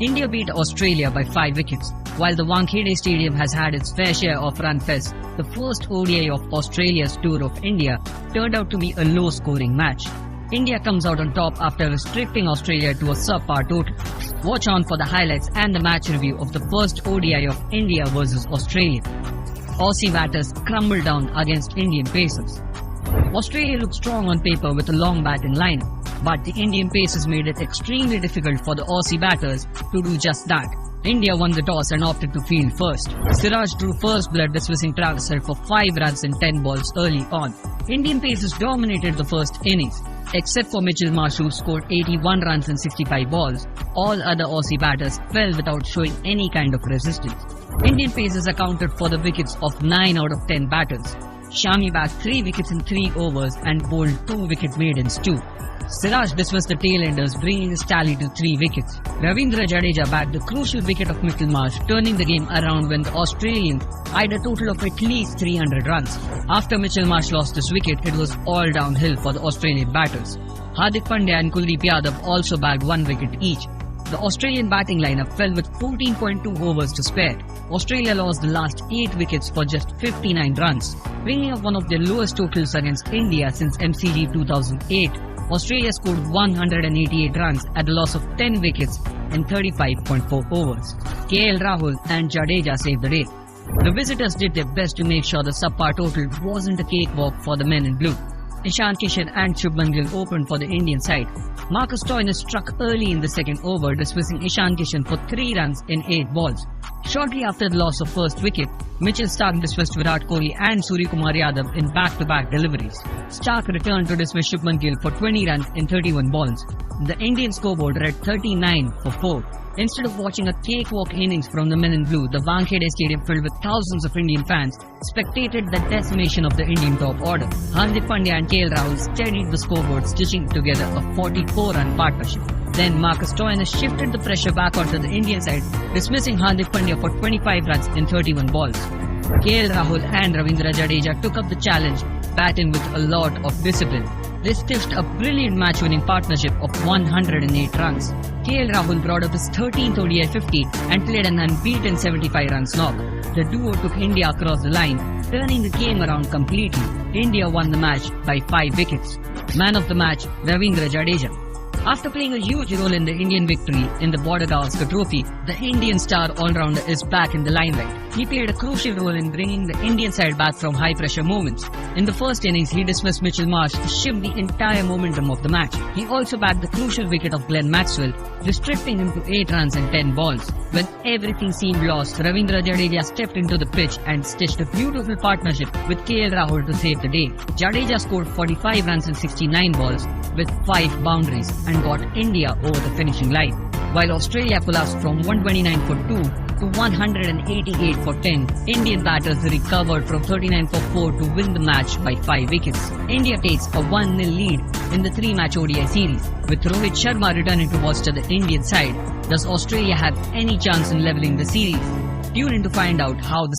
India beat Australia by 5 wickets. While the Wankhede Stadium has had its fair share of run fest, the first ODI of Australia's tour of India turned out to be a low-scoring match. India comes out on top after restricting Australia to a subpar total. Watch on for the highlights and the match review of the first ODI of India versus Australia. Aussie batters crumbled down against Indian pacers. Australia looked strong on paper with a long batting lineup, but the Indian pacers made it extremely difficult for the Aussie batters to do just that. India won the toss and opted to field first. Siraj drew first blood, dismissing Travis Head for 5 runs in 10 balls early on. Indian pacers dominated the first innings. Except for Mitchell Marsh, who scored 81 runs in 65 balls, all other Aussie batters fell without showing any kind of resistance. Indian pacers accounted for the wickets of 9 out of 10 batters. Shami bagged 3 wickets in 3 overs and bowled 2 wicket maidens too. Siraj dismissed the tail-enders, bringing his tally to 3 wickets. Ravindra Jadeja bagged the crucial wicket of Mitchell Marsh, turning the game around when the Australians eyed a total of at least 300 runs. After Mitchell Marsh lost his wicket, it was all downhill for the Australian batters. Hardik Pandya and Kuldeep Yadav also bagged 1 wicket each. The Australian batting lineup fell with 14.2 overs to spare. Australia lost the last 8 wickets for just 59 runs, bringing up one of their lowest totals against India since MCG 2008. Australia scored 188 runs at a loss of 10 wickets in 35.4 overs. KL Rahul and Jadeja saved the day. The visitors did their best to make sure the subpar total wasn't a cakewalk for the men in blue. Ishan Kishan and Shubman Gill opened for the Indian side. Marcus Stoinis struck early in the second over, dismissing Ishan Kishan for 3 runs in 8 balls. Shortly after the loss of first wicket, Mitchell Starc dismissed Virat Kohli and Suryakumar Yadav in back-to-back deliveries. Starc returned to dismiss Shubman Gill for 20 runs in 31 balls. The Indian scoreboard read 39 for 4. Instead of watching a cakewalk innings from the men in blue, the Wankhede Stadium, filled with thousands of Indian fans, spectated the decimation of the Indian top order. Hardik Pandya and KL Rahul steadied the scoreboard, stitching together a 44-run partnership. Then Marcus Stoinis shifted the pressure back onto the Indian side, dismissing Hardik Pandya for 25 runs in 31 balls. KL Rahul and Ravindra Jadeja took up the challenge, batting with a lot of discipline. They stitched a brilliant match-winning partnership of 108 runs. KL Rahul brought up his 13th ODI 50 and played an unbeaten 75 runs knock. The duo took India across the line, turning the game around completely. India won the match by 5 wickets. Man of the match, Ravindra Jadeja. After playing a huge role in the Indian victory in the Border Gavaskar Trophy, the Indian star all-rounder is back in the limelight. He played a crucial role in bringing the Indian side back from high-pressure moments. In the first innings, he dismissed Mitchell Marsh to shift the entire momentum of the match. He also bagged the crucial wicket of Glenn Maxwell, restricting him to 8 runs in 10 balls. When everything seemed lost, Ravindra Jadeja stepped into the pitch and stitched a beautiful partnership with KL Rahul to save the day. Jadeja scored 45 runs in 69 balls with 5 boundaries and got India over the finishing line. While Australia collapsed from 129 for 2 to 188 for 10, Indian batters recovered from 39 for 4 to win the match by 5 wickets. India takes a 1-0 lead in the 3-match ODI series, with Rohit Sharma returning to bolster the Indian side. Does Australia have any chance in levelling the series? Tune in to find out how the